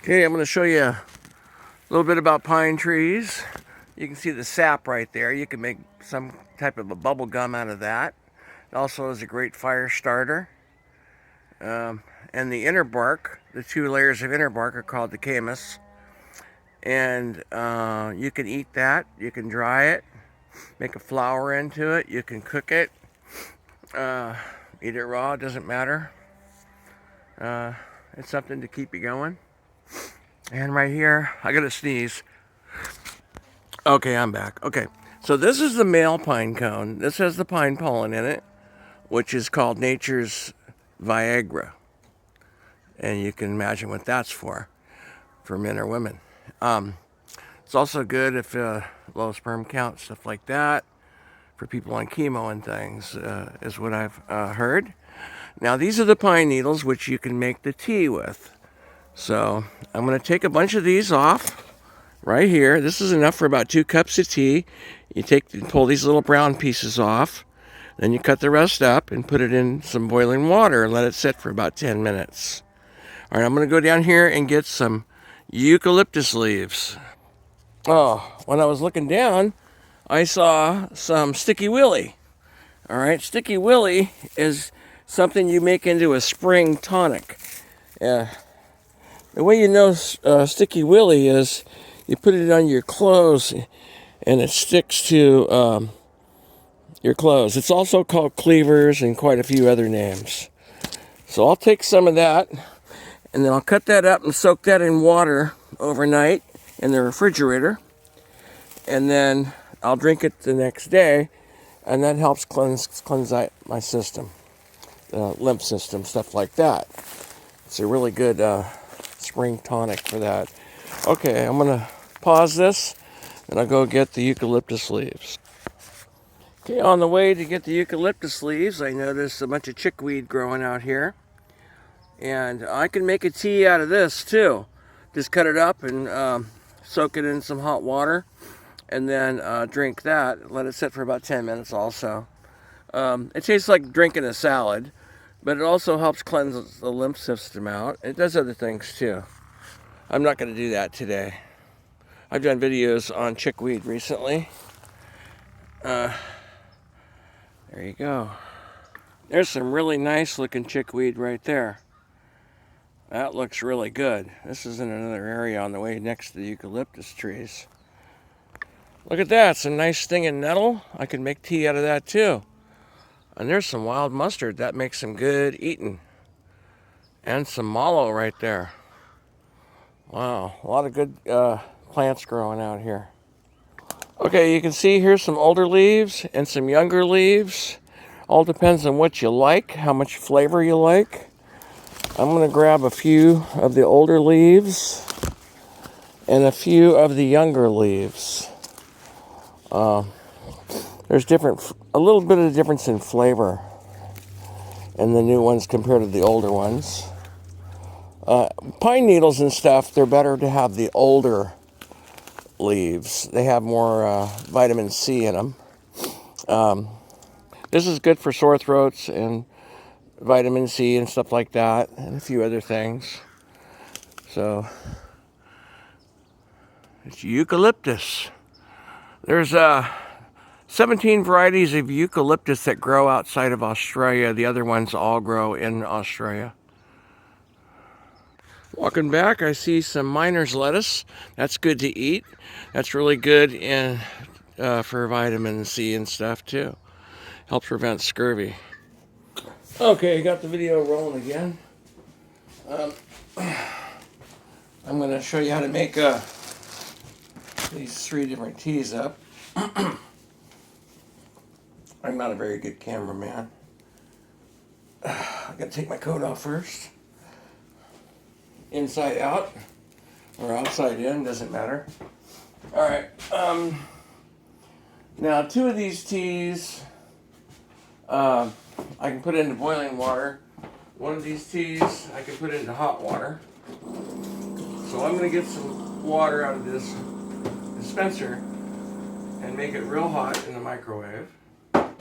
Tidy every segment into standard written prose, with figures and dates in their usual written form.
Okay, I'm going to show you a little bit about pine trees. You can see the sap right there. You can make some type of a bubble gum out of that. It also is a great fire starter. And the inner bark, the two layers of inner bark are called the camas. And you can eat that. You can dry it, make a flour into it. You can cook it, eat it raw, it doesn't matter. It's something to keep you going. And right here, I gotta sneeze. Okay, I'm back. Okay, so this is the male pine cone. This has the pine pollen in it, which is called nature's Viagra. And you can imagine what that's for men or women. It's also good if low sperm count, stuff like that, for people on chemo and things, is what I've heard. Now, these are the pine needles, which you can make the tea with. So I'm going to take a bunch of these off right here. This is enough for about 2 cups of tea. You pull these little brown pieces off, then you cut the rest up and put it in some boiling water and let it sit for about 10 minutes. All right, I'm going to go down here and get some eucalyptus leaves. Oh, when I was looking down, I saw some sticky willy. All right, sticky willy is something you make into a spring tonic. The way you know sticky willy is you put it on your clothes and it sticks to your clothes. It's also called cleavers and quite a few other names. So I'll take some of that and then I'll cut that up and soak that in water overnight in the refrigerator. And then I'll drink it the next day, and that helps cleanse my system, lymph system, stuff like that. It's a really good spring tonic for that. Okay, I'm going to pause this, and I'll go get the eucalyptus leaves. Okay, on the way to get the eucalyptus leaves, I noticed a bunch of chickweed growing out here. And I can make a tea out of this, too. Just cut it up and soak it in some hot water. And then drink that. Let it sit for about 10 minutes also. It tastes like drinking a salad, but it also helps cleanse the lymph system out. It does other things too. I'm not going to do that today. I've done videos on chickweed recently. There you go. There's some really nice looking chickweed right there. That looks really good. This is in another area on the way next to the eucalyptus trees. Look at that, some nice stinging nettle. I can make tea out of that too. And there's some wild mustard. That makes some good eating. And some mallow right there. Wow, a lot of good plants growing out here. Okay, you can see here's some older leaves and some younger leaves. All depends on what you like, how much flavor you like. I'm going to grab a few of the older leaves and a few of the younger leaves. There's a little bit of difference in flavor in the new ones compared to the older ones. Pine needles and stuff, they're better to have the older leaves. They have more vitamin C in them. This is good for sore throats and vitamin C and stuff like that, and a few other things. So, it's eucalyptus. There's 17 varieties of eucalyptus that grow outside of Australia. The other ones all grow in Australia. Walking back, I see some miner's lettuce. That's good to eat. That's really good for vitamin C and stuff too. Helps prevent scurvy. Okay, got the video rolling again. I'm going to show you how to make these 3 different teas up. I'm not a very good cameraman. I gotta take my coat off first. Inside out or outside in, doesn't matter. Alright, now 2 of these teas I can put into boiling water. 1 of these teas I can put into hot water. So I'm going to get some water out of this dispenser and make it real hot in the microwave. I'm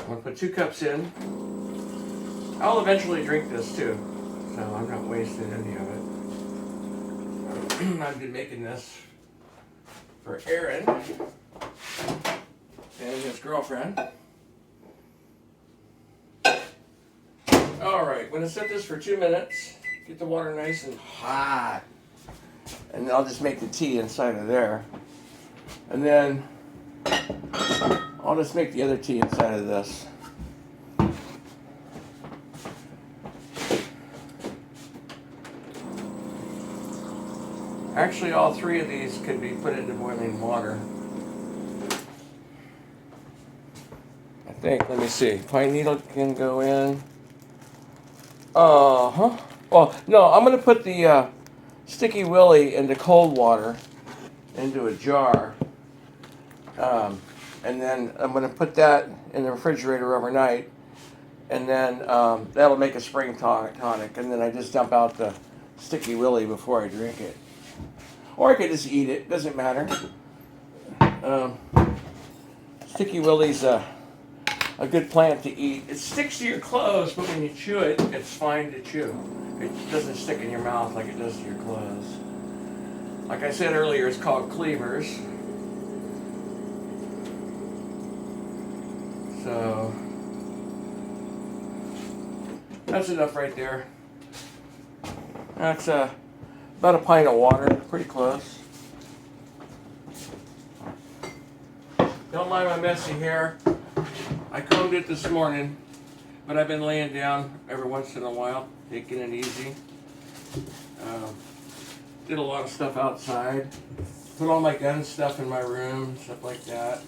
going to put 2 cups in. I'll eventually drink this too, so I'm not wasting any of it. I've been making this for Aaron and his girlfriend. Alright, I'm going to set this for 2 minutes. Get the water nice and hot. And I'll just make the tea inside of there. And then I'll just make the other tea inside of this. Actually, all three of these could be put into boiling water. I think, let me see. Pine needle can go in. Well, no, I'm going to put the Sticky Willy into cold water, into a jar. And then I'm going to put that in the refrigerator overnight. And then that'll make a spring tonic. And then I just dump out the Sticky Willy before I drink it. Or I could just eat it. Doesn't matter. Sticky Willy's a good plant to eat. It sticks to your clothes, but when you chew it, it's fine to chew. It doesn't stick in your mouth like it does to your clothes. Like I said earlier, it's called cleavers. So that's enough right there. That's about a pint of water, pretty close. Don't mind my messy hair. I combed it this morning, but I've been laying down every once in a while, taking it easy. Did a lot of stuff outside. Put all my gun stuff in my room, stuff like that.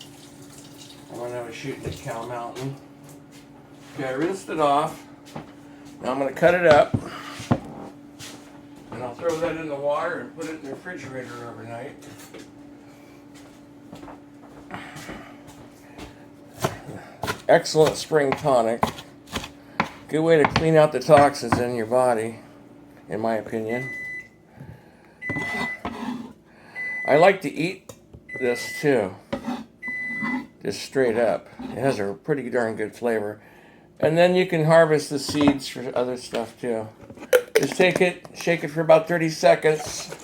When I was shooting at Cow Mountain. Okay, I rinsed it off. Now I'm going to cut it up. And I'll throw that in the water and put it in the refrigerator overnight. Excellent spring tonic. Good way to clean out the toxins in your body, in my opinion. I like to eat this too. Just straight up. It has a pretty darn good flavor. And then you can harvest the seeds for other stuff too. Just take it, shake it for about 30 seconds.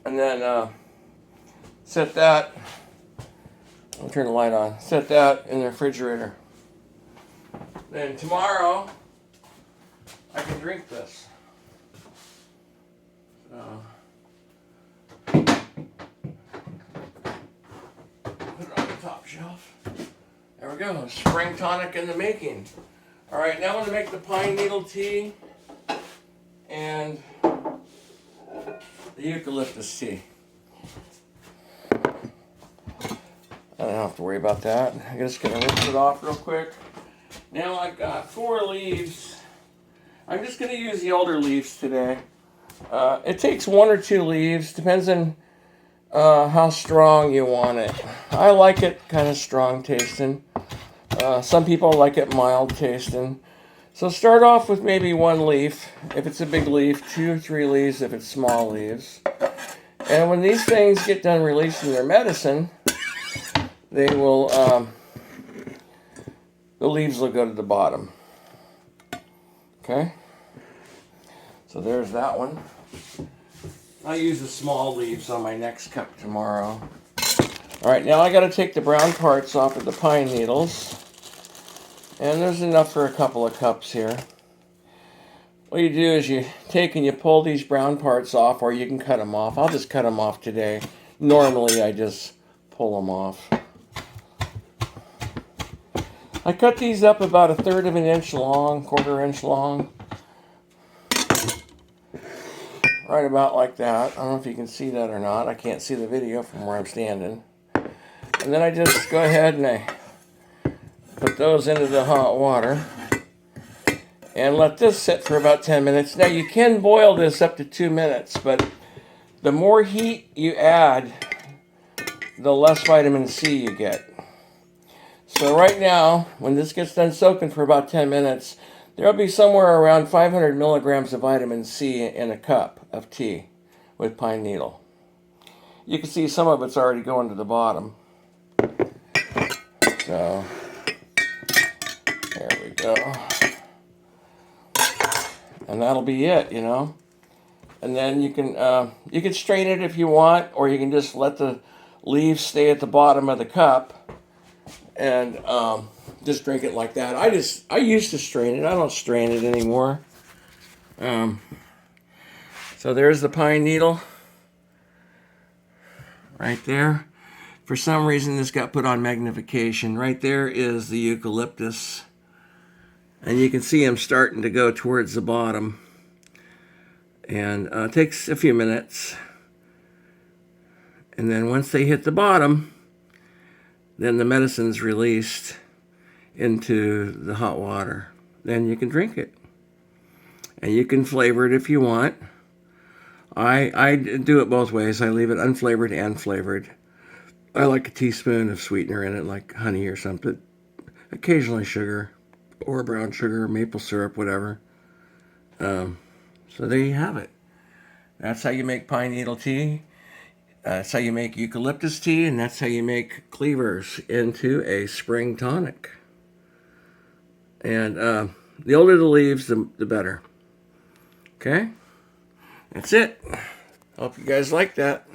And then set that, I'll turn the light on, set that in the refrigerator. Then tomorrow, I can drink this. So, put it on the top shelf. There we go, spring tonic in the making. All right, now I'm going to make the pine needle tea and the eucalyptus tea. I don't have to worry about that. I'm just going to rinse it off real quick. Now I've got 4 leaves. I'm just going to use the older leaves today. It takes 1 or 2 leaves, depends on how strong you want it. I like it kind of strong tasting. Some people like it mild tasting. So start off with maybe 1 leaf, if it's a big leaf, 2 or 3 leaves if it's small leaves. And when these things get done releasing their medicine, they will, the leaves will go to the bottom. Okay? So there's that one. I'll use the small leaves on my next cup tomorrow. Alright, now I got to take the brown parts off of the pine needles. And there's enough for a couple of cups here. What you do is you take and you pull these brown parts off, or you can cut them off. I'll just cut them off today. Normally I just pull them off. I cut these up about 1/3 of an inch long, 1/4 inch long. Right about like that. I don't know if you can see that or not. I can't see the video from where I'm standing. And then I just go ahead and I put those into the hot water and let this sit for about 10 minutes. Now you can boil this up to 2 minutes, but the more heat you add, the less vitamin C you get. So right now, when this gets done soaking for about 10 minutes, there will be somewhere around 500 milligrams of vitamin C in a cup of tea with pine needle. You can see some of it's already going to the bottom. So, there we go. And that'll be it, you know. And then you can strain it if you want, or you can just let the leaves stay at the bottom of the cup and just drink it like that. I used to strain it. I don't strain it anymore. So there's the pine needle right there. For some reason, this got put on magnification. Right there is the eucalyptus. And you can see them starting to go towards the bottom. And it takes a few minutes. And then once they hit the bottom, then the medicine's released into the hot water. Then you can drink it. And you can flavor it if you want. I do it both ways. I leave it unflavored and flavored. I like a teaspoon of sweetener in it, like honey or something. Occasionally sugar, or brown sugar, maple syrup, whatever. So there you have it. That's how you make pine needle tea. That's how you make eucalyptus tea, and that's how you make cleavers into a spring tonic. And the older the leaves, the better. Okay? That's it. Hope you guys like that.